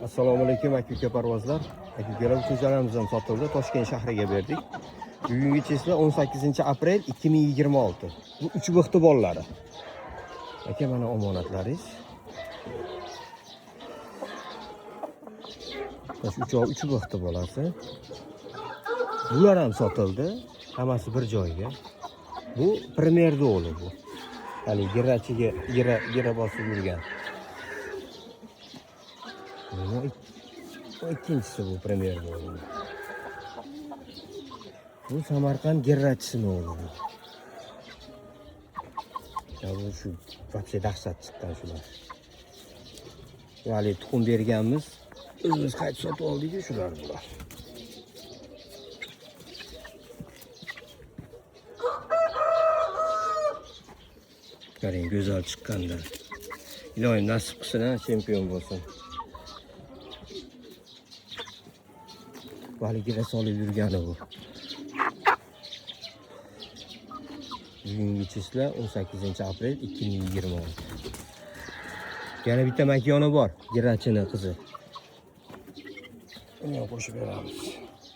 Assalomu alaykum aka parvozlar. Aka ko'chalarimiz ham sotildi. Toshkent shahriga berdik. Bugungi chesla 18-aprel 2026. Bu 3 vaqti bollari. Aka mana omonatlaringiz. Tosh 3 vaqti bolasi. Bular ham sotildi. Hammasi bir joyga. Bu Premier o'g'li bu. Hali girachiga gira bosib yurgan. İkincisi bu Premier o'g'li. Bu Samarqand girrachisining o'g'li. Ya bu shu вообще dahshat chiqqan shular. Hali tuxum berganmiz. O'zimiz qaytib sotib oldik-ku shular bular. Qarang, go'zal chiqqanlar. Ilohim nasib qilsin, chempion bo'lsin. Valiga solib yurgani bu. Bugungi chesla 18-aprel 2026. Yana bitta makoni bor, girachini qizi. Uni qo'shib beramiz.